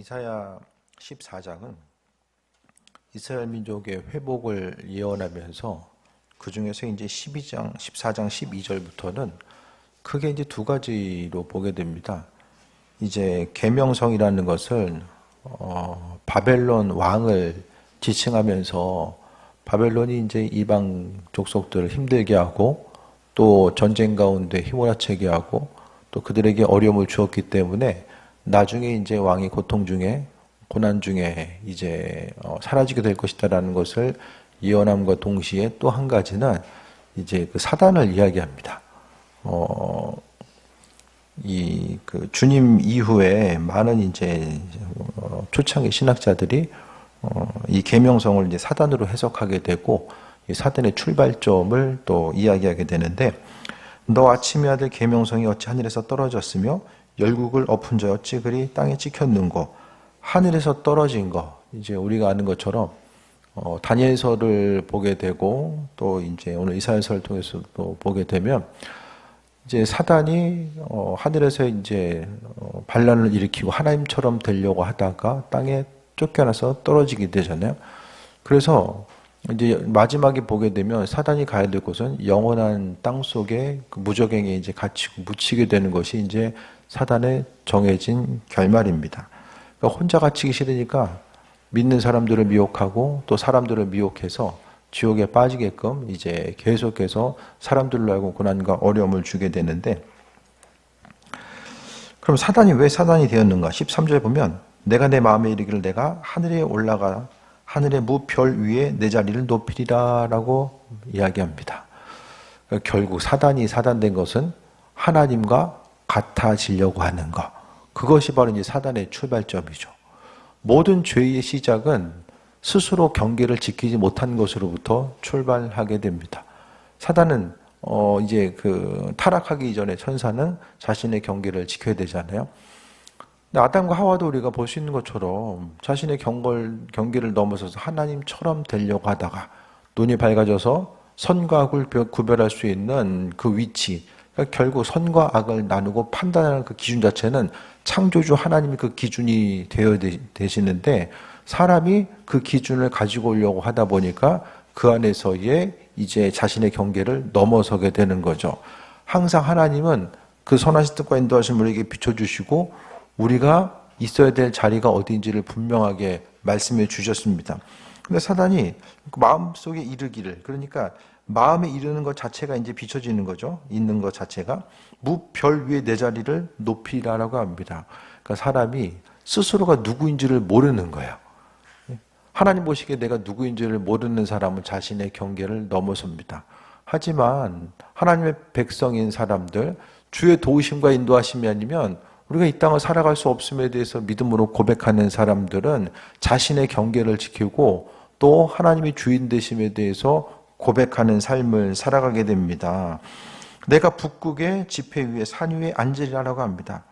이사야 14장은 이스라엘 민족의 회복을 예언하면서 그 중에서 이제 14장 12절부터는 크게 이제 두 가지로 보게 됩니다. 이제 계명성이라는 것을 바벨론 왕을 지칭하면서 바벨론이 이제 이방 족속들을 힘들게 하고 또 전쟁 가운데 휘몰아치게 하고 또 그들에게 어려움을 주었기 때문에 나중에 이제 왕이 고통 중에 고난 중에 이제 사라지게 될 것이다라는 것을 예언함과 동시에 또 한 가지는 이제 그 사단을 이야기합니다. 그 주님 이후에 많은 이제 초창기 신학자들이 이 계명성을 이제 사단으로 해석하게 되고 이 사단의 출발점을 또 이야기하게 되는데, 너 아침의 아들 계명성이 어찌 하늘에서 떨어졌으며 열국을 엎은 자 어찌 그리 땅에 찍혔는고. 하늘에서 떨어진 거, 이제 우리가 아는 것처럼 다니엘서를 보게 되고 또 이제 오늘 이사야서를 통해서 또 보게 되면 이제 사단이 하늘에서 이제 반란을 일으키고 하나님처럼 되려고 하다가 땅에 쫓겨나서 떨어지게 되잖아요. 그래서 이제 마지막에 보게 되면 사단이 가야 될 곳은 영원한 땅 속에 그 무저갱에 이제 갇히고 묻히게 되는 것이 이제 사단의 정해진 결말입니다. 그러니까 혼자 갇히기 싫으니까 믿는 사람들을 미혹하고 또 사람들을 미혹해서 지옥에 빠지게끔 이제 계속해서 사람들로 하여금 고난과 어려움을 주게 되는데, 그럼 사단이 왜 사단이 되었는가? 13절에 보면 내가 내 마음에 이르기를 내가 하늘에 올라가 하늘의 무별 위에 내 자리를 높이리라 라고 이야기합니다. 그러니까 결국 사단이 사단된 것은 하나님과 같아지려고 하는 것, 그것이 바로 이제 사단의 출발점이죠. 모든 죄의 시작은 스스로 경계를 지키지 못한 것으로부터 출발하게 됩니다. 사단은 이제 그 타락하기 이전에 천사는 자신의 경계를 지켜야 되잖아요. 근데 아담과 하와도 우리가 볼 수 있는 것처럼 자신의 경계를 넘어서서 하나님처럼 되려고 하다가 눈이 밝아져서 선과 악을 구별할 수 있는 그 위치, 그러니까 결국 선과 악을 나누고 판단하는 그 기준 자체는 창조주 하나님이 그 기준이 되어야 되시는데, 사람이 그 기준을 가지고 오려고 하다 보니까 그 안에서의 이제 자신의 경계를 넘어서게 되는 거죠. 항상 하나님은 그 선하신 뜻과 인도하신 우리에게 비춰주시고 우리가 있어야 될 자리가 어디인지를 분명하게 말씀해 주셨습니다. 근데 사단이 마음속에 이르기를, 그러니까 마음에 이르는 것 자체가 이제 비춰지는 거죠. 있는 것 자체가 무별 위에 내 자리를 높이라라고 합니다. 그러니까 사람이 스스로가 누구인지를 모르는 거예요. 하나님 보시기에 내가 누구인지를 모르는 사람은 자신의 경계를 넘어섭니다. 하지만 하나님의 백성인 사람들, 주의 도우심과 인도하심이 아니면 우리가 이 땅을 살아갈 수 없음에 대해서 믿음으로 고백하는 사람들은 자신의 경계를 지키고 또 하나님의 주인 되심에 대해서 고백하는 삶을 살아가게 됩니다. 내가 북극의 지폐 위에 산 위에 앉으리라고 합니다.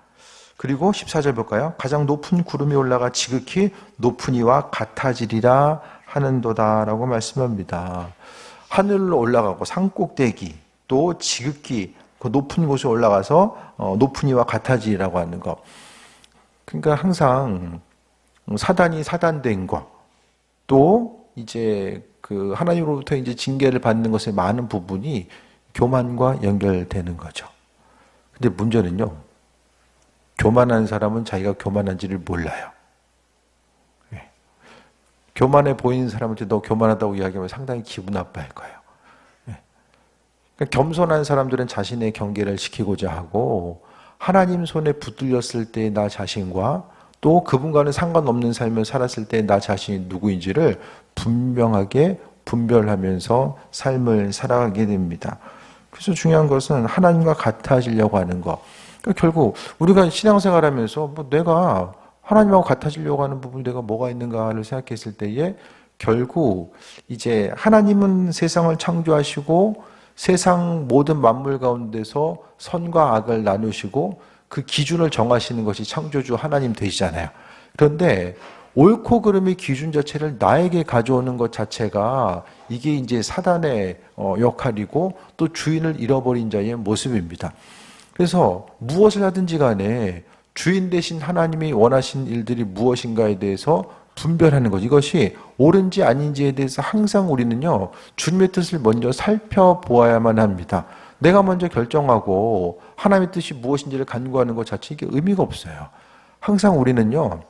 그리고 14절 볼까요? 가장 높은 구름이 올라가 지극히 높은 이와 같아지리라 하는도다라고 말씀합니다. 하늘로 올라가고 산꼭대기 또 지극히 그 높은 곳에 올라가서 높은 이와 같아지리라고 하는 것. 그러니까 항상 사단이 사단된 것, 또 이제 그 하나님으로부터 이제 징계를 받는 것의 많은 부분이 교만과 연결되는 거죠. 근데 문제는요, 교만한 사람은 자기가 교만한지를 몰라요. 교만해 보이는 사람한테 너 교만하다고 이야기하면 상당히 기분 나빠할 거예요. 그러니까 겸손한 사람들은 자신의 경계를 지키고자 하고 하나님 손에 붙들렸을 때 나 자신과 또 그분과는 상관없는 삶을 살았을 때 나 자신이 누구인지를 분명하게 분별하면서 삶을 살아가게 됩니다. 그래서 중요한 것은 하나님과 같아지려고 하는 것. 그러니까 결국 우리가 신앙생활하면서 뭐 내가 하나님하고 같아지려고 하는 부분이 내가 뭐가 있는가를 생각했을 때에 결국 이제 하나님은 세상을 창조하시고 세상 모든 만물 가운데서 선과 악을 나누시고 그 기준을 정하시는 것이 창조주 하나님 되시잖아요. 그런데 옳고 그름의 기준 자체를 나에게 가져오는 것 자체가 이게 이제 사단의 역할이고 또 주인을 잃어버린 자의 모습입니다. 그래서 무엇을 하든지 간에 주인 되신 하나님이 원하신 일들이 무엇인가에 대해서 분별하는 거죠. 이것이 옳은지 아닌지에 대해서 항상 우리는요, 주님의 뜻을 먼저 살펴보아야만 합니다. 내가 먼저 결정하고 하나님의 뜻이 무엇인지를 간구하는 것 자체 이게 의미가 없어요. 항상 우리는요,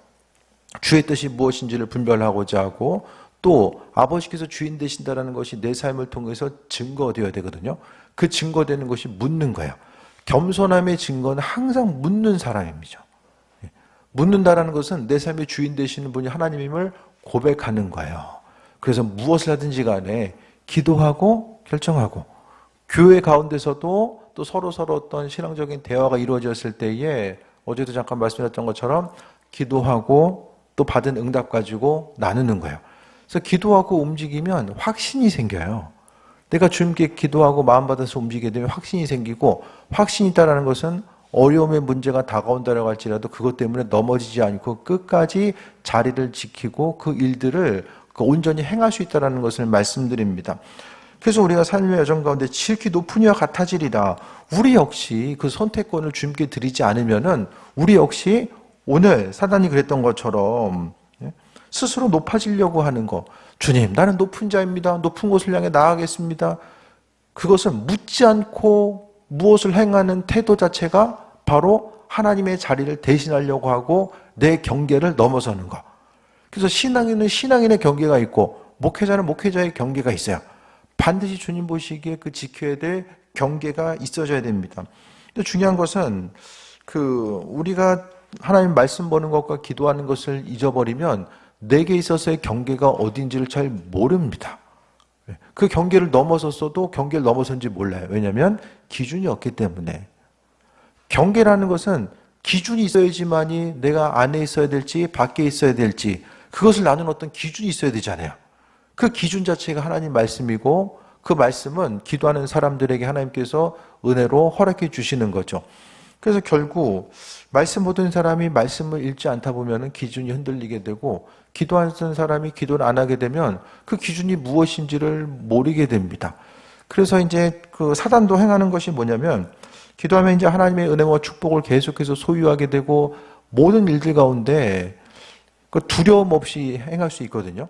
주의 뜻이 무엇인지를 분별하고자 하고 또 아버지께서 주인 되신다는 것이 내 삶을 통해서 증거되어야 되거든요. 그 증거되는 것이 묻는 거예요. 겸손함의 증거는 항상 묻는 사람입니다. 묻는다라는 것은 내 삶의 주인 되시는 분이 하나님임을 고백하는 거예요. 그래서 무엇을 하든지 간에 기도하고 결정하고 교회 가운데서도 또 서로 어떤 신앙적인 대화가 이루어졌을 때에 어제도 잠깐 말씀드렸던 것처럼 기도하고 또 받은 응답 가지고 나누는 거예요. 그래서 기도하고 움직이면 확신이 생겨요. 내가 주님께 기도하고 마음받아서 움직이게 되면 확신이 생기고 확신이 있다는 것은 어려움의 문제가 다가온다고 할지라도 그것 때문에 넘어지지 않고 끝까지 자리를 지키고 그 일들을 온전히 행할 수 있다는 것을 말씀드립니다. 그래서 우리가 삶의 여정 가운데 지극히 높은 이와 같아지리라. 우리 역시 그 선택권을 주님께 드리지 않으면은 우리 역시 오늘 사단이 그랬던 것처럼 스스로 높아지려고 하는 거. 주님, 나는 높은 자입니다. 높은 곳을 향해 나아가겠습니다. 그것은 묻지 않고 무엇을 행하는 태도 자체가 바로 하나님의 자리를 대신하려고 하고 내 경계를 넘어서는 것. 그래서 신앙인은 신앙인의 경계가 있고 목회자는 목회자의 경계가 있어요. 반드시 주님 보시기에 그 지켜야 될 경계가 있어져야 됩니다. 근데 중요한 것은 우리가 하나님 말씀 보는 것과 기도하는 것을 잊어버리면 내게 있어서의 경계가 어딘지를 잘 모릅니다. 그 경계를 넘어섰어도 경계를 넘어선지 몰라요. 왜냐하면 기준이 없기 때문에. 경계라는 것은 기준이 있어야지만이 내가 안에 있어야 될지 밖에 있어야 될지 그것을 나누는 어떤 기준이 있어야 되잖아요. 그 기준 자체가 하나님 말씀이고 그 말씀은 기도하는 사람들에게 하나님께서 은혜로 허락해 주시는 거죠. 그래서 결국 말씀 보던 사람이 말씀을 읽지 않다 보면 기준이 흔들리게 되고 기도하는 사람이 기도를 안 하게 되면 그 기준이 무엇인지를 모르게 됩니다. 그래서 이제 그 사단도 행하는 것이 뭐냐면 기도하면 이제 하나님의 은혜와 축복을 계속해서 소유하게 되고 모든 일들 가운데 그 두려움 없이 행할 수 있거든요.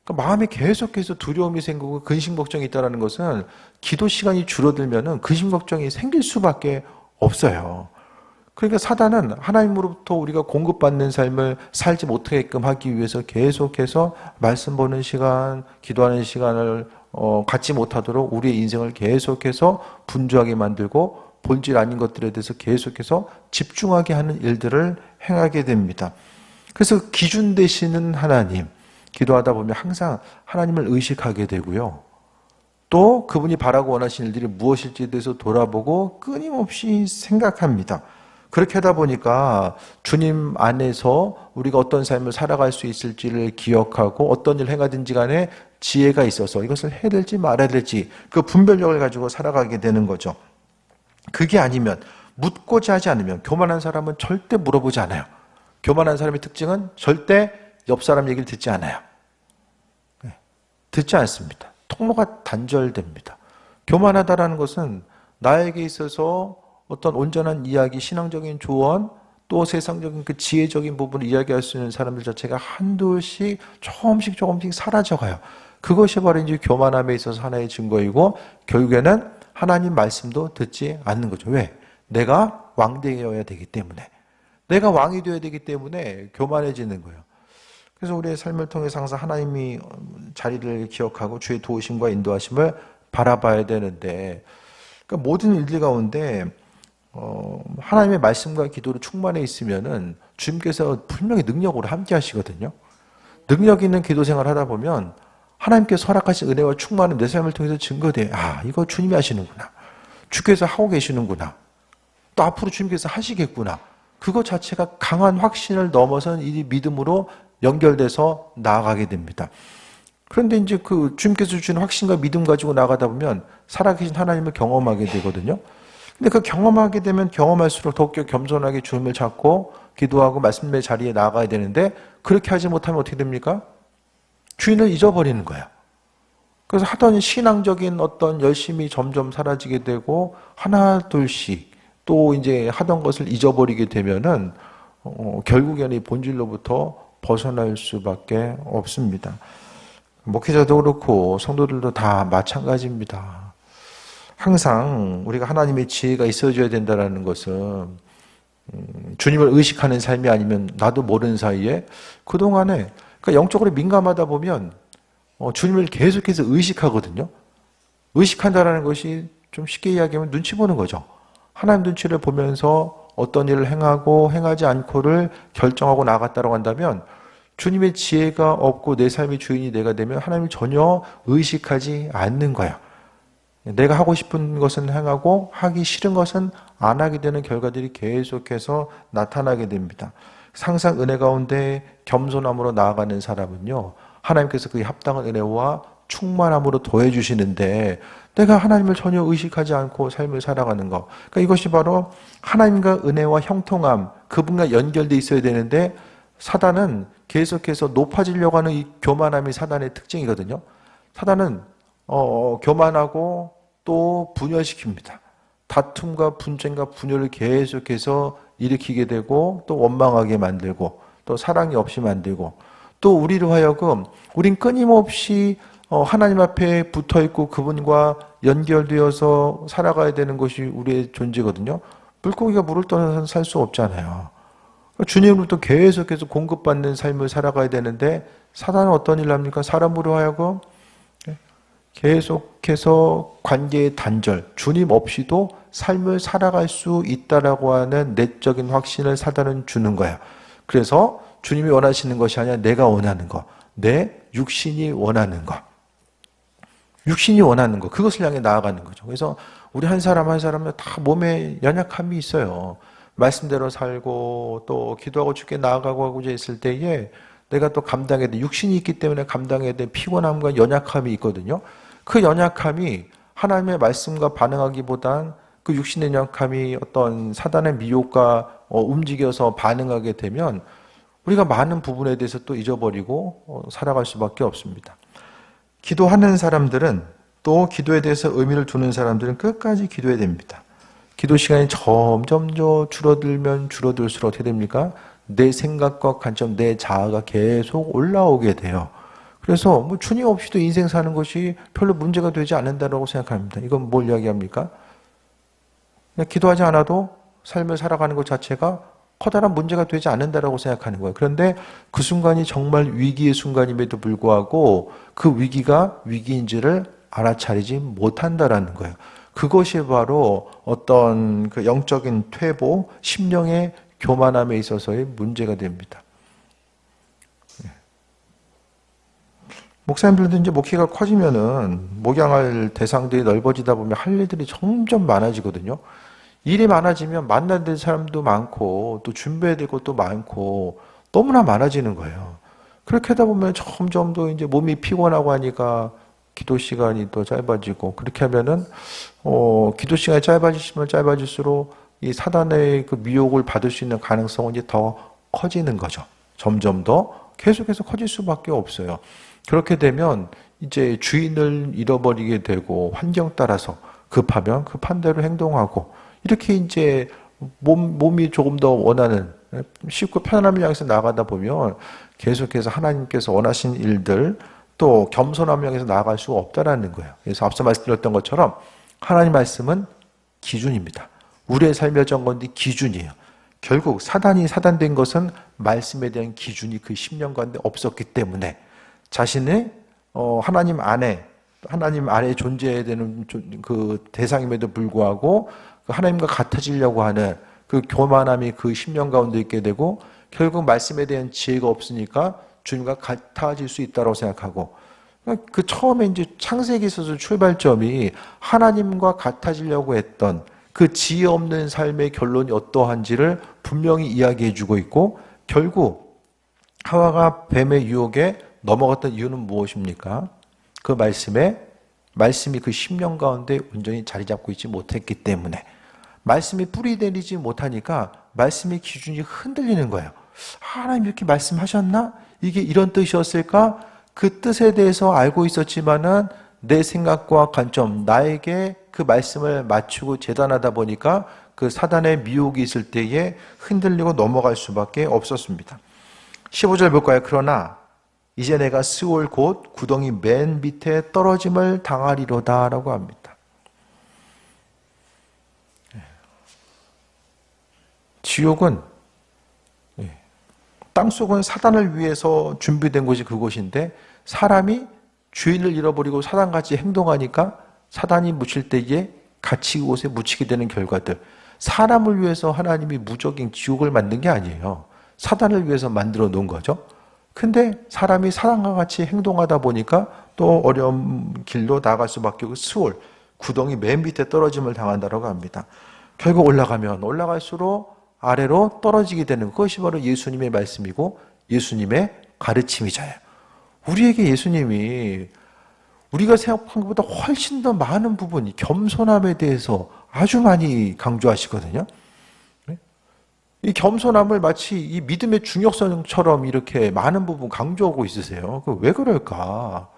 그러니까 마음에 계속해서 두려움이 생기고 근심 걱정이 있다는 것은 기도 시간이 줄어들면 근심 걱정이 생길 수밖에 없어요. 그러니까 사단은 하나님으로부터 우리가 공급받는 삶을 살지 못하게끔 하기 위해서 계속해서 말씀 보는 시간, 기도하는 시간을 갖지 못하도록 우리의 인생을 계속해서 분주하게 만들고 본질 아닌 것들에 대해서 계속해서 집중하게 하는 일들을 행하게 됩니다. 그래서 기준 되시는 하나님, 기도하다 보면 항상 하나님을 의식하게 되고요. 또 그분이 바라고 원하시는 일들이 무엇일지에 대해서 돌아보고 끊임없이 생각합니다. 그렇게 하다 보니까 주님 안에서 우리가 어떤 삶을 살아갈 수 있을지를 기억하고 어떤 일을 행하든지 간에 지혜가 있어서 이것을 해야 될지 말아야 될지 그 분별력을 가지고 살아가게 되는 거죠. 그게 아니면 묻고자 하지 않으면 교만한 사람은 절대 물어보지 않아요. 교만한 사람의 특징은 절대 옆 사람 얘기를 듣지 않아요. 듣지 않습니다. 통로가 단절됩니다. 교만하다라는 것은 나에게 있어서 어떤 온전한 이야기, 신앙적인 조언, 또 세상적인 그 지혜적인 부분을 이야기할 수 있는 사람들 자체가 한둘씩 조금씩 사라져가요. 그것이 바로 이제 교만함에 있어서 하나의 증거이고 결국에는 하나님 말씀도 듣지 않는 거죠. 왜? 내가 왕 되어야 되기 때문에. 내가 왕이 되어야 되기 때문에 교만해지는 거예요. 그래서 우리의 삶을 통해서 항상 하나님이 자리를 기억하고 주의 도우심과 인도하심을 바라봐야 되는데 그러니까 모든 일들 가운데 하나님의 말씀과 기도로 충만해 있으면은 주님께서 분명히 능력으로 함께 하시거든요. 능력 있는 기도 생활을 하다 보면 하나님께서 허락하신 은혜와 충만은 내 삶을 통해서 증거돼요. 아, 이거 주님이 하시는구나. 주께서 하고 계시는구나. 또 앞으로 주님께서 하시겠구나. 그것 자체가 강한 확신을 넘어선 이 믿음으로 연결돼서 나아가게 됩니다. 그런데 이제 그 주님께서 주시는 확신과 믿음 가지고 나가다 보면 살아계신 하나님을 경험하게 되거든요. 근데 그 경험하게 되면 경험할수록 더욱더 겸손하게 주님을 찾고 기도하고 말씀의 자리에 나아가야 되는데 그렇게 하지 못하면 어떻게 됩니까? 주인을 잊어버리는 거예요. 그래서 하던 신앙적인 어떤 열심이 점점 사라지게 되고 하나 둘씩 또 이제 하던 것을 잊어버리게 되면은 결국에는 이 본질로부터 벗어날 수밖에 없습니다. 목회자도 그렇고 성도들도 다 마찬가지입니다. 항상 우리가 하나님의 지혜가 있어줘야 된다는 것은 주님을 의식하는 삶이 아니면 나도 모르는 사이에 그동안에 그러니까 영적으로 민감하다 보면 주님을 계속해서 의식하거든요. 의식한다는 것이 좀 쉽게 이야기하면 눈치 보는 거죠. 하나님 눈치를 보면서 어떤 일을 행하고 행하지 않고를 결정하고 나갔다고 한다면 주님의 지혜가 없고 내 삶의 주인이 내가 되면 하나님을 전혀 의식하지 않는 거야. 내가 하고 싶은 것은 행하고 하기 싫은 것은 안 하게 되는 결과들이 계속해서 나타나게 됩니다. 항상 은혜 가운데 겸손함으로 나아가는 사람은요, 하나님께서 그에 합당한 은혜와 충만함으로 더해주시는데 내가 하나님을 전혀 의식하지 않고 삶을 살아가는 것. 그러니까 이것이 바로 하나님과 은혜와 형통함, 그분과 연결되어 있어야 되는데 사단은 계속해서 높아지려고 하는 이 교만함이 사단의 특징이거든요. 사단은 교만하고 또 분열시킵니다. 다툼과 분쟁과 분열을 계속해서 일으키게 되고 또 원망하게 만들고 또 사랑이 없이 만들고 또 우리로 하여금 우린 끊임없이 하나님 앞에 붙어있고 그분과 연결되어서 살아가야 되는 것이 우리의 존재거든요. 물고기가 물을 떠나서는 살 수 없잖아요. 주님으로부터 계속해서 공급받는 삶을 살아가야 되는데 사단은 어떤 일을 합니까? 사람으로 하여금 계속해서 관계의 단절, 주님 없이도 삶을 살아갈 수 있다라고 하는 내적인 확신을 사단은 주는 거야. 그래서 주님이 원하시는 것이 아니라 내가 원하는 것, 내 육신이 원하는 것. 육신이 원하는 것, 그것을 향해 나아가는 거죠. 그래서 우리 한 사람 한 사람은 다 몸에 연약함이 있어요. 말씀대로 살고 또 기도하고 주께 나아가고 하고자 했을 때에 내가 또 감당해야 돼. 육신이 있기 때문에 감당해야 돼. 피곤함과 연약함이 있거든요. 그 연약함이 하나님의 말씀과 반응하기보단 그 육신의 연약함이 어떤 사단의 미혹과 움직여서 반응하게 되면 우리가 많은 부분에 대해서 또 잊어버리고 살아갈 수밖에 없습니다. 기도하는 사람들은 또 기도에 대해서 의미를 두는 사람들은 끝까지 기도해야 됩니다. 기도 시간이 점점 줄어들면 줄어들수록 어떻게 됩니까? 내 생각과 관점, 내 자아가 계속 올라오게 돼요. 그래서 뭐 주님 없이도 인생 사는 것이 별로 문제가 되지 않는다고 생각합니다. 이건 뭘 이야기합니까? 그냥 기도하지 않아도 삶을 살아가는 것 자체가 커다란 문제가 되지 않는다고 생각하는 거예요. 그런데 그 순간이 정말 위기의 순간임에도 불구하고 그 위기가 위기인지를 알아차리지 못한다라는 거예요. 그것이 바로 어떤 그 영적인 퇴보, 심령의 교만함에 있어서의 문제가 됩니다. 목사님들도 이제 목회가 커지면은 목양할 대상들이 넓어지다 보면 할 일들이 점점 많아지거든요. 일이 많아지면 만나야 될 사람도 많고 또 준비해야 될 것도 많고 너무나 많아지는 거예요. 그렇게 하다 보면 점점 더 이제 몸이 피곤하고 하니까 기도 시간이 또 짧아지고 그렇게 하면은 기도 시간이 짧아지시면 짧아질수록 이 사단의 그 미혹을 받을 수 있는 가능성은 이제 더 커지는 거죠. 점점 더 계속해서 커질 수밖에 없어요. 그렇게 되면 이제 주인을 잃어버리게 되고 환경 따라서 급하면 급한 대로 행동하고 이렇게 이제 몸이 조금 더 원하는 쉽고 편안함을 향해서 나가다 보면 계속해서 하나님께서 원하신 일들 또 겸손함을 향해서 나아갈 수가 없다라는 거예요. 그래서 앞서 말씀드렸던 것처럼 하나님 말씀은 기준입니다. 우리의 삶의 정건이 기준이에요. 결국 사단이 사단된 것은 말씀에 대한 기준이 그 10년 가운데 없었기 때문에 자신의 하나님 안에 존재해야 되는 그 대상임에도 불구하고 하나님과 같아지려고 하는 그 교만함이 그 10년 가운데 있게 되고 결국 말씀에 대한 지혜가 없으니까 주님과 같아질 수 있다고 생각하고 그 처음에 이제 창세기에 있어서 출발점이 하나님과 같아지려고 했던 그 지혜 없는 삶의 결론이 어떠한지를 분명히 이야기해 주고 있고 결국 하와가 뱀의 유혹에 넘어갔던 이유는 무엇입니까? 그 말씀이 그 10년 가운데 온전히 자리 잡고 있지 못했기 때문에 말씀이 뿌리 내리지 못하니까 말씀의 기준이 흔들리는 거예요. 하나님 이렇게 말씀하셨나? 이게 이런 뜻이었을까? 그 뜻에 대해서 알고 있었지만은 내 생각과 관점, 나에게 그 말씀을 맞추고 재단하다 보니까 그 사단의 미혹이 있을 때에 흔들리고 넘어갈 수밖에 없었습니다. 15절 볼까요? 그러나 이제 내가 스올 곧 구덩이 맨 밑에 떨어짐을 당하리로다 라고 합니다. 지옥은, 땅속은 사단을 위해서 준비된 곳이 그곳인데 사람이 주인을 잃어버리고 사단같이 행동하니까 사단이 묻힐 때에 같이 그곳에 묻히게 되는 결과들. 사람을 위해서 하나님이 무적인 지옥을 만든 게 아니에요. 사단을 위해서 만들어 놓은 거죠. 근데 사람이 사단과 같이 행동하다 보니까 또 어려운 길로 나아갈 수밖에 없고 스올, 구덩이 맨 밑에 떨어짐을 당한다고 합니다. 결국 올라가면 올라갈수록 아래로 떨어지게 되는 그것이 바로 예수님의 말씀이고 예수님의 가르침이잖아요. 우리에게 예수님이 우리가 생각한 것보다 훨씬 더 많은 부분이 겸손함에 대해서 아주 많이 강조하시거든요. 이 겸손함을 마치 이 믿음의 중요성처럼 이렇게 많은 부분 강조하고 있으세요. 왜 그럴까?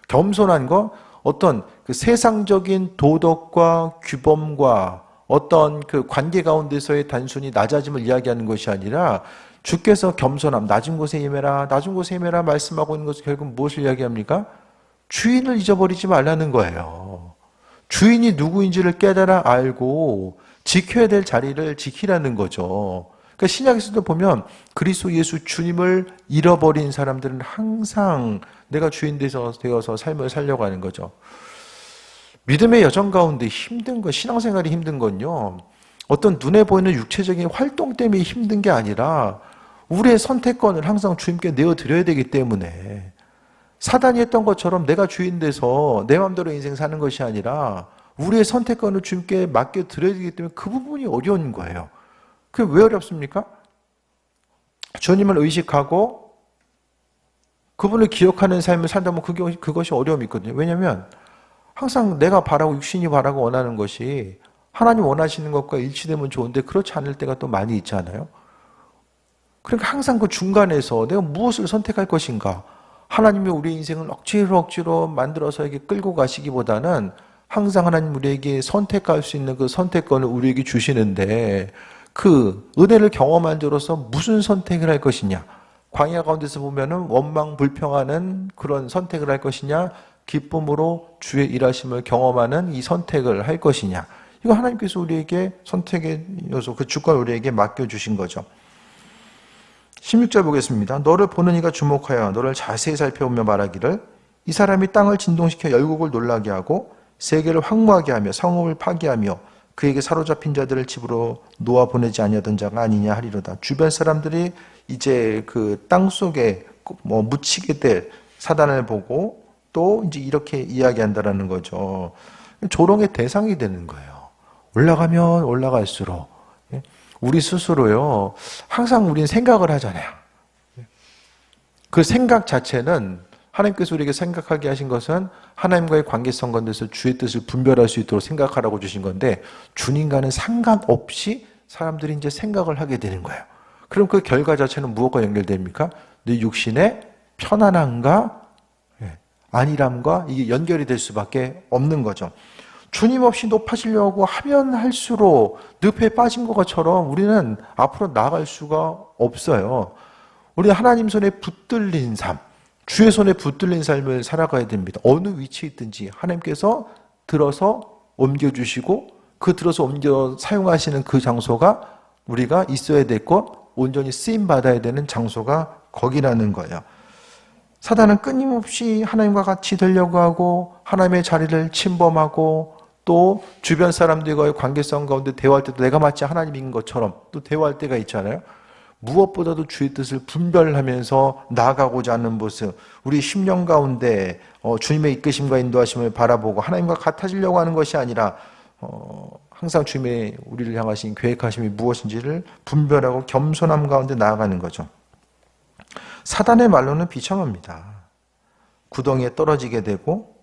겸손한 거 어떤 그 세상적인 도덕과 규범과 어떤 그 관계 가운데서의 단순히 낮아짐을 이야기하는 것이 아니라 주께서 겸손함, 낮은 곳에 임해라, 낮은 곳에 임해라 말씀하고 있는 것은 결국 무엇을 이야기합니까? 주인을 잊어버리지 말라는 거예요. 주인이 누구인지를 깨달아 알고 지켜야 될 자리를 지키라는 거죠. 그러니까 신약에서도 보면 그리스도 예수 주님을 잃어버린 사람들은 항상 내가 주인 되어서 삶을 살려고 하는 거죠. 믿음의 여정 가운데 힘든 건, 신앙생활이 힘든 건요, 어떤 눈에 보이는 육체적인 활동 때문에 힘든 게 아니라 우리의 선택권을 항상 주님께 내어드려야 되기 때문에 사단이 했던 것처럼 내가 주인 돼서 내 마음대로 인생 사는 것이 아니라 우리의 선택권을 주님께 맡겨드려야 되기 때문에 그 부분이 어려운 거예요. 그게 왜 어렵습니까? 주님을 의식하고 그분을 기억하는 삶을 산다면 그것이 어려움이 있거든요. 왜냐하면 항상 내가 바라고 육신이 바라고 원하는 것이 하나님 원하시는 것과 일치되면 좋은데 그렇지 않을 때가 또 많이 있잖아요. 그러니까 항상 그 중간에서 내가 무엇을 선택할 것인가, 하나님이 우리 인생을 억지로 만들어서 이렇게 끌고 가시기보다는 항상 하나님 우리에게 선택할 수 있는 그 선택권을 우리에게 주시는데 그 은혜를 경험한 자로서 무슨 선택을 할 것이냐, 광야 가운데서 보면은 원망 불평하는 그런 선택을 할 것이냐, 기쁨으로 주의 일하심을 경험하는 이 선택을 할 것이냐, 이거 하나님께서 우리에게 선택의 요소, 그 주권을 우리에게 맡겨주신 거죠. 16절 보겠습니다. 너를 보는 이가 주목하여 너를 자세히 살펴보며 말하기를 이 사람이 땅을 진동시켜 열국을 놀라게 하고 세계를 황무하게 하며 성읍을 파괴하며 그에게 사로잡힌 자들을 집으로 놓아 보내지 아니하던 자가 아니냐 하리로다. 주변 사람들이 이제 그 땅 속에 묻히게 될 사단을 보고 또 이제 이렇게 이야기한다라는 거죠. 조롱의 대상이 되는 거예요. 올라가면 올라갈수록 우리 스스로요, 항상 우리는 생각을 하잖아요. 그 생각 자체는 하나님께서 우리에게 생각하게 하신 것은 하나님과의 관계성 가운데서 주의 뜻을 분별할 수 있도록 생각하라고 주신 건데 주님과는 상관없이 사람들이 이제 생각을 하게 되는 거예요. 그럼 그 결과 자체는 무엇과 연결됩니까? 내 육신의 편안함과 안일함과 이게 연결이 될 수밖에 없는 거죠. 주님 없이 높아지려고 하면 할수록 늪에 빠진 것처럼 우리는 앞으로 나아갈 수가 없어요. 우리는 하나님 손에 붙들린 삶, 주의 손에 붙들린 삶을 살아가야 됩니다. 어느 위치에 있든지 하나님께서 들어서 옮겨주시고 그 들어서 옮겨 사용하시는 그 장소가 우리가 있어야 될 것, 온전히 쓰임받아야 되는 장소가 거기라는 거예요. 사단은 끊임없이 하나님과 같이 되려고 하고 하나님의 자리를 침범하고 또 주변 사람들과의 관계성 가운데 대화할 때도 내가 마치 하나님인 것처럼 또 대화할 때가 있잖아요. 무엇보다도 주의 뜻을 분별하면서 나아가고자 하는 모습, 우리 심령 가운데 주님의 이끄심과 인도하심을 바라보고 하나님과 같아지려고 하는 것이 아니라 항상 주님의 우리를 향하신 계획하심이 무엇인지를 분별하고 겸손함 가운데 나아가는 거죠. 사단의 말로는 비참합니다. 구덩이에 떨어지게 되고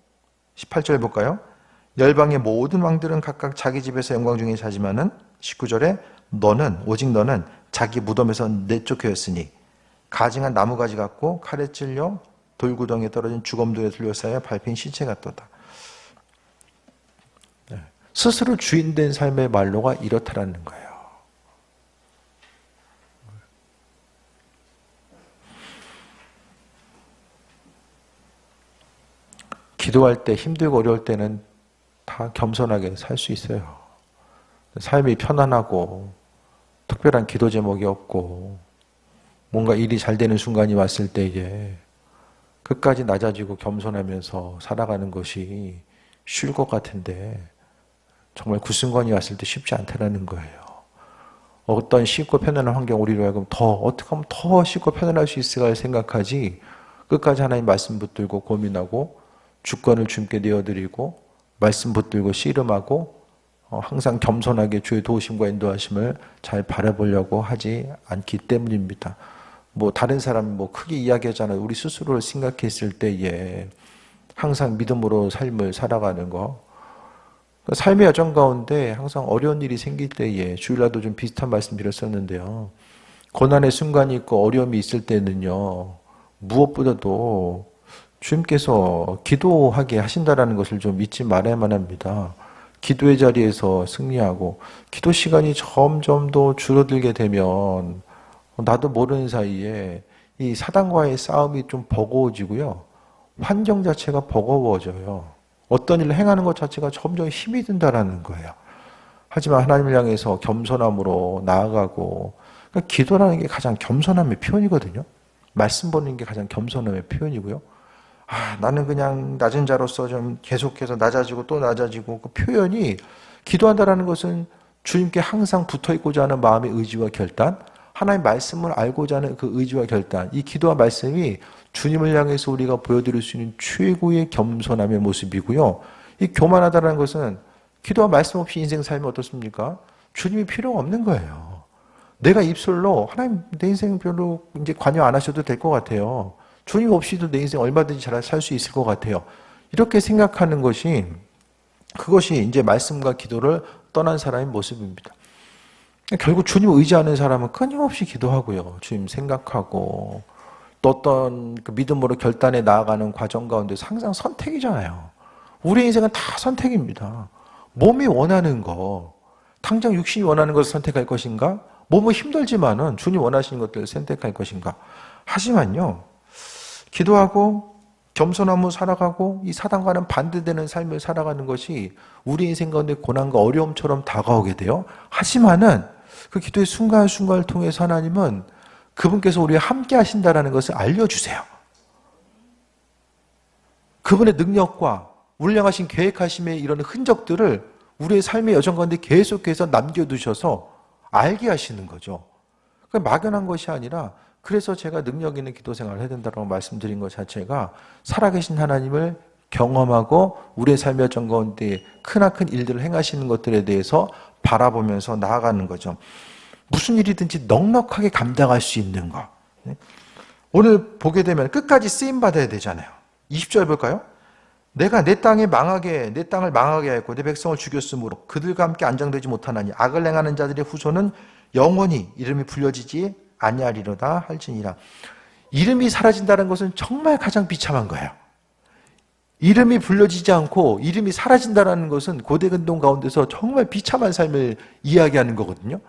18절 볼까요? 열방의 모든 왕들은 각각 자기 집에서 영광 중에 자지만은 19절에 오직 너는 자기 무덤에서 내쫓겨였으니 가증한 나무가지 같고 칼에 찔려 돌구덩이에 떨어진 죽음돌에 둘러싸여 밟힌 시체 같도다. 스스로 주인된 삶의 말로가 이렇다라는 거예요. 기도할 때 힘들고 어려울 때는 다 겸손하게 살 수 있어요. 삶이 편안하고 특별한 기도 제목이 없고 뭔가 일이 잘 되는 순간이 왔을 때에 끝까지 낮아지고 겸손하면서 살아가는 것이 쉬울 것 같은데 정말 그 순간이 왔을 때 쉽지 않다는 거예요. 어떤 쉽고 편안한 환경 우리로 하여금 어떻게 하면 더 쉽고 편안할 수 있을까 생각하지 끝까지 하나님 말씀 붙들고 고민하고 주권을 주님께 내어드리고 말씀 붙들고 씨름하고 항상 겸손하게 주의 도우심과 인도하심을 잘 바라보려고 하지 않기 때문입니다. 다른 사람이 크게 이야기하잖아요. 우리 스스로를 생각했을 때에 항상 믿음으로 삶을 살아가는 거. 삶의 여정 가운데 항상 어려운 일이 생길 때에 주일날도 좀 비슷한 말씀 드렸었는데요. 고난의 순간이 있고 어려움이 있을 때는요. 무엇보다도 주님께서 기도하게 하신다라는 것을 좀 잊지 말아야만 합니다. 기도의 자리에서 승리하고 기도 시간이 점점 더 줄어들게 되면 나도 모르는 사이에 이 사단과의 싸움이 좀 버거워지고요. 환경 자체가 버거워져요. 어떤 일을 행하는 것 자체가 점점 힘이 든다라는 거예요. 하지만 하나님을 향해서 겸손함으로 나아가고 그러니까 기도라는 게 가장 겸손함의 표현이거든요. 말씀 보는 게 가장 겸손함의 표현이고요. 나는 그냥 낮은 자로서 좀 계속해서 낮아지고 또 낮아지고 그 표현이 기도한다라는 것은 주님께 항상 붙어있고자 하는 마음의 의지와 결단, 하나님 말씀을 알고자 하는 그 의지와 결단, 이 기도와 말씀이 주님을 향해서 우리가 보여드릴 수 있는 최고의 겸손함의 모습이고요. 이 교만하다는 것은 기도와 말씀 없이 인생 삶이 어떻습니까? 주님이 필요가 없는 거예요. 내가 입술로 하나님 내 인생 별로 이제 관여 안 하셔도 될 것 같아요. 주님 없이도 내 인생 얼마든지 잘 살 수 있을 것 같아요. 이렇게 생각하는 것이 그것이 이제 말씀과 기도를 떠난 사람의 모습입니다. 결국 주님을 의지하는 사람은 끊임없이 기도하고요. 주님 생각하고 또 어떤 그 믿음으로 결단에 나아가는 과정 가운데서 항상 선택이잖아요. 우리 인생은 다 선택입니다. 몸이 원하는 거, 당장 육신이 원하는 것을 선택할 것인가? 몸은 힘들지만은 주님 원하시는 것들을 선택할 것인가? 하지만요. 기도하고 겸손함으로 살아가고 이 사단과는 반대되는 삶을 살아가는 것이 우리 인생 가운데 고난과 어려움처럼 다가오게 돼요. 하지만은 그 기도의 순간순간을 통해서 하나님은 그분께서 우리와 함께 하신다는 것을 알려주세요. 그분의 능력과 우리를 향하신 계획하심의 이런 흔적들을 우리의 삶의 여정 가운데 계속해서 남겨두셔서 알게 하시는 거죠. 막연한 것이 아니라 그래서 제가 능력 있는 기도 생활을 해야 된다고 말씀드린 것 자체가 살아계신 하나님을 경험하고 우리의 삶의 여정 가운데 크나큰 일들을 행하시는 것들에 대해서 바라보면서 나아가는 거죠. 무슨 일이든지 넉넉하게 감당할 수 있는 것. 오늘 보게 되면 끝까지 쓰임받아야 되잖아요. 20절 볼까요? 내가 내 땅을 망하게 하였고 내 백성을 죽였으므로 그들과 함께 안정되지 못하나니 악을 행하는 자들의 후손은 영원히 이름이 불려지지 아니하리로다 할지니라. 이름이 사라진다는 것은 정말 가장 비참한 거예요. 이름이 불려지지 않고 이름이 사라진다는 것은 고대 근동 가운데서 정말 비참한 삶을 이야기하는 거거든요.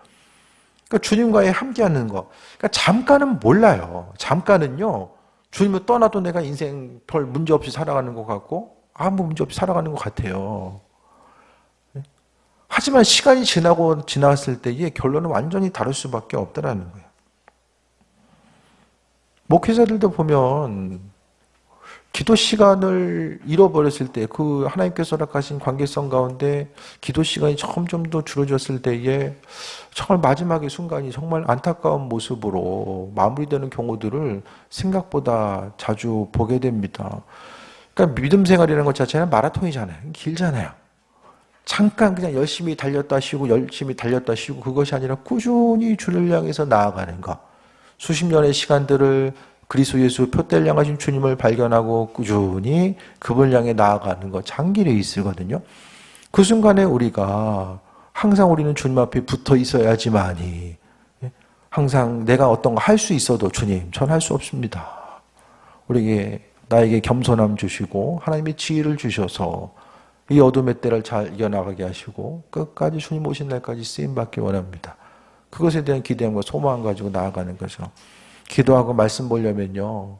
그러니까 주님과의 함께하는 거. 그러니까 잠깐은 몰라요. 잠깐은요. 주님을 떠나도 내가 인생 별 문제 없이 살아가는 것 같고 아무 문제 없이 살아가는 것 같아요. 하지만 시간이 지나갔을 때의 결론은 완전히 다를 수밖에 없다라는 거예요. 목회자들도 보면 기도 시간을 잃어버렸을 때 그 하나님께서 허락하신 관계성 가운데 기도 시간이 점점 더 줄어졌을 때에 정말 마지막의 순간이 정말 안타까운 모습으로 마무리되는 경우들을 생각보다 자주 보게 됩니다. 그러니까 믿음 생활이라는 것 자체는 마라톤이잖아요. 길잖아요. 잠깐 그냥 열심히 달렸다 쉬고 그것이 아니라 꾸준히 주를 향해서 나아가는 것. 수십 년의 시간들을 그리스도 예수 표대를 향하신 주님을 발견하고 꾸준히 그분을 향해 나아가는 것 장기를 있으거든요. 그 순간에 우리가 항상 우리는 주님 앞에 붙어 있어야지만이 항상 내가 어떤 거 할 수 있어도 주님 전 할 수 없습니다. 나에게 겸손함 주시고 하나님의 지혜를 주셔서 이 어둠의 때를 잘 이겨나가게 하시고 끝까지 주님 오신 날까지 쓰임받기 원합니다. 그것에 대한 기대함과 소망 가지고 나아가는 거죠. 기도하고 말씀 보려면요,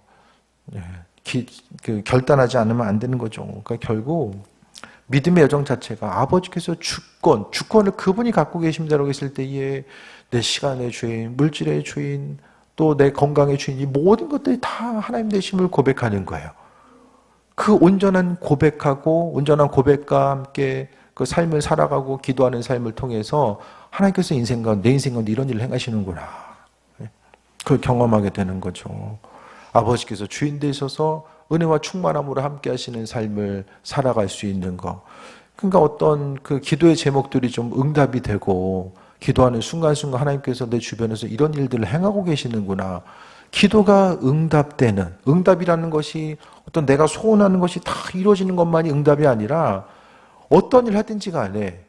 결단하지 않으면 안 되는 거죠. 그러니까 결국 믿음의 여정 자체가 아버지께서 주권을 그분이 갖고 계십니다라고 했을 때에 내 시간의 주인, 물질의 주인, 또 내 건강의 주인, 이 모든 것들이 다 하나님 되심을 고백하는 거예요. 그 온전한 고백하고 온전한 고백과 함께 그 삶을 살아가고 기도하는 삶을 통해서 하나님께서 내 인생 가운데 이런 일을 행하시는구나. 그걸 경험하게 되는 거죠. 아버지께서 주인 되셔서 은혜와 충만함으로 함께 하시는 삶을 살아갈 수 있는 거. 그러니까 어떤 그 기도의 제목들이 좀 응답이 되고 기도하는 순간순간 하나님께서 내 주변에서 이런 일들을 행하고 계시는구나. 기도가 응답되는, 응답이라는 것이 어떤 내가 소원하는 것이 다 이루어지는 것만이 응답이 아니라 어떤 일 하든지 간에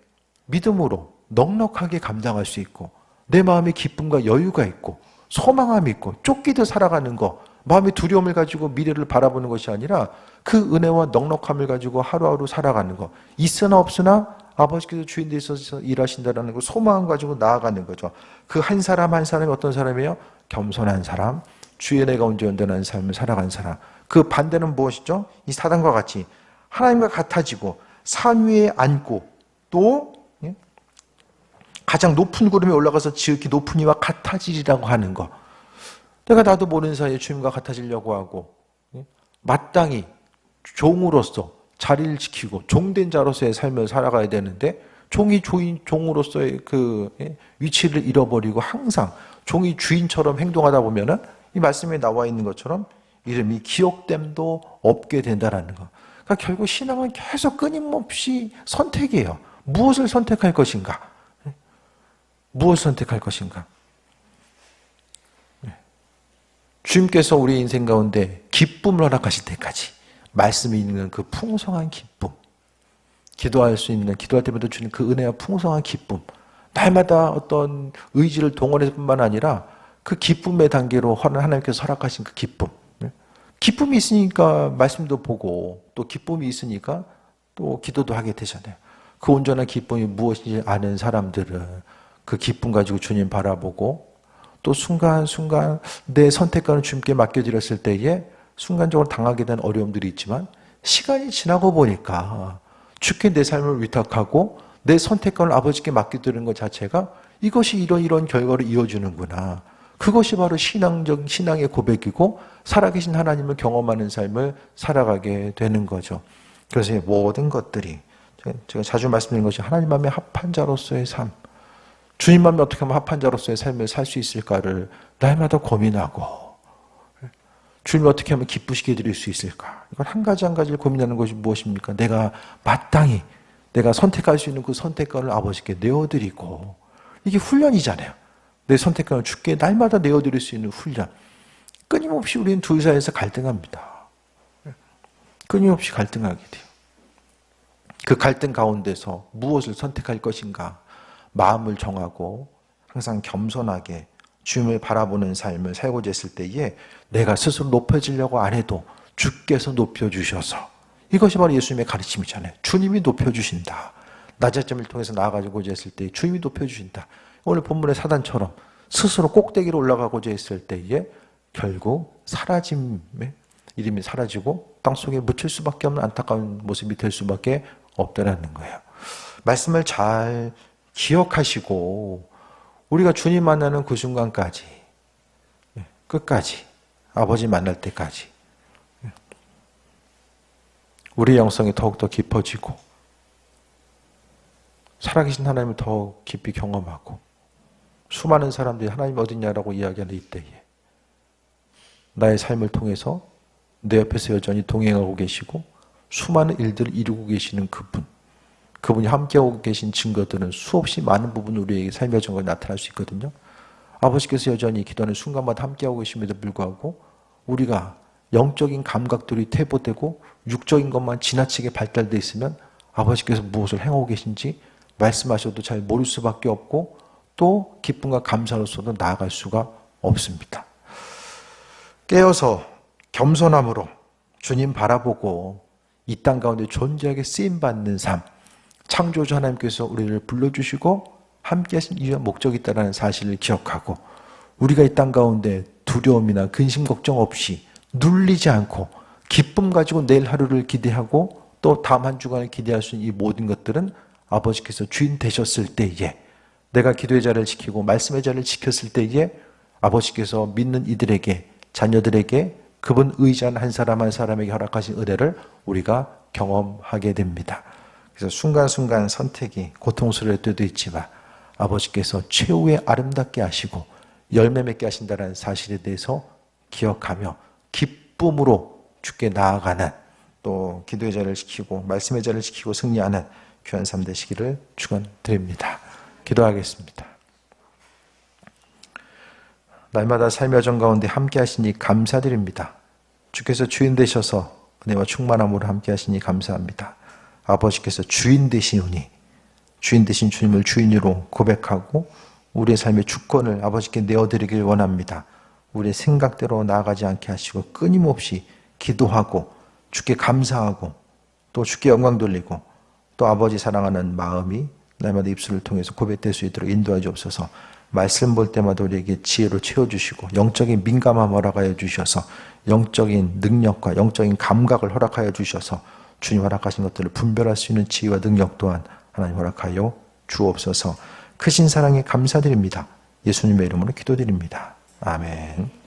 믿음으로 넉넉하게 감당할 수 있고 내 마음에 기쁨과 여유가 있고 소망함이 있고 쫓기듯 살아가는 거, 마음의 두려움을 가지고 미래를 바라보는 것이 아니라 그 은혜와 넉넉함을 가지고 하루하루 살아가는 거, 있으나 없으나 아버지께서 주인 되셔서 일하신다는 거 소망 가지고 나아가는 거죠. 그 한 사람 한 사람이 어떤 사람이에요? 겸손한 사람, 주의 은혜가 온전한 삶을 살아간 사람. 그 반대는 무엇이죠? 이 사단과 같이 하나님과 같아지고 산 위에 앉고 또 가장 높은 구름에 올라가서 지극히 높은 이와 같아지리라고 하는 거. 내가 나도 모르는 사이에 주님과 같아지려고 하고 마땅히 종으로서 자리를 지키고 종된 자로서의 삶을 살아가야 되는데 종이 종으로서의 그 위치를 잃어버리고 항상 종이 주인처럼 행동하다 보면은 이 말씀에 나와 있는 것처럼 이름이 기억됨도 없게 된다라는 거. 그러니까 결국 신앙은 계속 끊임없이 선택이에요. 무엇을 선택할 것인가? 무엇을 선택할 것인가? 주님께서 우리 인생 가운데 기쁨을 허락하실 때까지 말씀이 있는 그 풍성한 기쁨, 기도할 때마다 주는 그 은혜와 풍성한 기쁨, 날마다 어떤 의지를 동원해서 뿐만 아니라 그 기쁨의 단계로 하나님께서 허락하신 그 기쁨. 기쁨이 있으니까 말씀도 보고 또 기쁨이 있으니까 또 기도도 하게 되잖아요. 그 온전한 기쁨이 무엇인지 아는 사람들은 그 기쁨 가지고 주님 바라보고 또 순간순간 내 선택과는 주님께 맡겨드렸을 때에 순간적으로 당하게 된 어려움들이 있지만 시간이 지나고 보니까 주께 내 삶을 위탁하고 내 선택권을 아버지께 맡겨드리는 것 자체가 이것이 이런 결과로 이어주는구나. 그것이 바로 신앙의 고백이고 살아계신 하나님을 경험하는 삶을 살아가게 되는 거죠. 그래서 이 모든 것들이 제가 자주 말씀드리는 것이 하나님 마음에 합한 자로서의 삶, 주님 마음에 어떻게 하면 합한 자로서의 삶을 살 수 있을까를 날마다 고민하고 주님을 어떻게 하면 기쁘시게 해드릴 수 있을까? 이걸 한 가지 한 가지를 고민하는 것이 무엇입니까? 내가 마땅히 내가 선택할 수 있는 그 선택권을 아버지께 내어드리고 이게 훈련이잖아요. 내 선택권을 주께 날마다 내어드릴 수 있는 훈련. 끊임없이 우리는 둘 사이에서 갈등합니다. 끊임없이 갈등하게 돼요. 그 갈등 가운데서 무엇을 선택할 것인가? 마음을 정하고 항상 겸손하게 주님을 바라보는 삶을 살고자 했을 때에 내가 스스로 높여지려고 안 해도 주께서 높여주셔서 이것이 바로 예수님의 가르침이잖아요. 주님이 높여주신다. 낮은 점을 통해서 나아가고자 했을 때 주님이 높여주신다. 오늘 본문의 사단처럼 스스로 꼭대기로 올라가고자 했을 때에 결국 사라짐의 이름이 사라지고 땅속에 묻힐 수밖에 없는 안타까운 모습이 될 수밖에 없다라는 거예요. 말씀을 잘 기억하시고 우리가 주님 만나는 그 순간까지 끝까지 아버지 만날 때까지 우리의 영성이 더욱더 깊어지고 살아계신 하나님을 더 깊이 경험하고 수많은 사람들이 하나님 어딨냐라고 이야기하는 이때에 나의 삶을 통해서 내 옆에서 여전히 동행하고 계시고 수많은 일들을 이루고 계시는 그분이 함께하고 계신 증거들은 수없이 많은 부분 우리에게 삶의 정거에 나타날 수 있거든요. 아버지께서 여전히 기도하는 순간마다 함께하고 계심에도 불구하고 우리가 영적인 감각들이 퇴보되고 육적인 것만 지나치게 발달되어 있으면 아버지께서 무엇을 행하고 계신지 말씀하셔도 잘 모를 수밖에 없고 또 기쁨과 감사로서도 나아갈 수가 없습니다. 깨어서 겸손함으로 주님 바라보고 이 땅 가운데 존재하게 쓰임받는 삶, 창조주 하나님께서 우리를 불러주시고 함께 하신 이유와 목적이 있다는 사실을 기억하고 우리가 이 땅 가운데 두려움이나 근심 걱정 없이 눌리지 않고 기쁨 가지고 내일 하루를 기대하고 또 다음 한 주간을 기대할 수 있는 이 모든 것들은 아버지께서 주인 되셨을 때에 내가 기도의 자리를 지키고 말씀의 자리를 지켰을 때에 아버지께서 믿는 이들에게 자녀들에게 그분 의지한 한 사람 한 사람에게 허락하신 은혜를 우리가 경험하게 됩니다. 그래서 순간순간 선택이 고통스러울 때도 있지만 아버지께서 최후의 아름답게 하시고 열매 맺게 하신다는 사실에 대해서 기억하며 기쁨으로 주께 나아가는 또 기도의 자리를 지키고 말씀의 자리를 지키고 승리하는 귀한 삶 되시기를 축원드립니다. 기도하겠습니다. 날마다 삶의 여정 가운데 함께 하시니 감사드립니다. 주께서 주인 되셔서 은혜와 충만함으로 함께 하시니 감사합니다. 아버지께서 주인 되시오니 주인 되신 주님을 주인으로 고백하고 우리의 삶의 주권을 아버지께 내어드리길 원합니다. 우리의 생각대로 나아가지 않게 하시고 끊임없이 기도하고 주께 감사하고 또 주께 영광 돌리고 또 아버지 사랑하는 마음이 날마다 입술을 통해서 고백될 수 있도록 인도하여 주옵소서. 말씀 볼 때마다 우리에게 지혜로 채워주시고 영적인 민감함 허락하여 주셔서 영적인 능력과 영적인 감각을 허락하여 주셔서 주님 허락하신 것들을 분별할 수 있는 지혜와 능력 또한 하나님 허락하여 주옵소서. 크신 사랑에 감사드립니다. 예수님의 이름으로 기도드립니다. 아멘.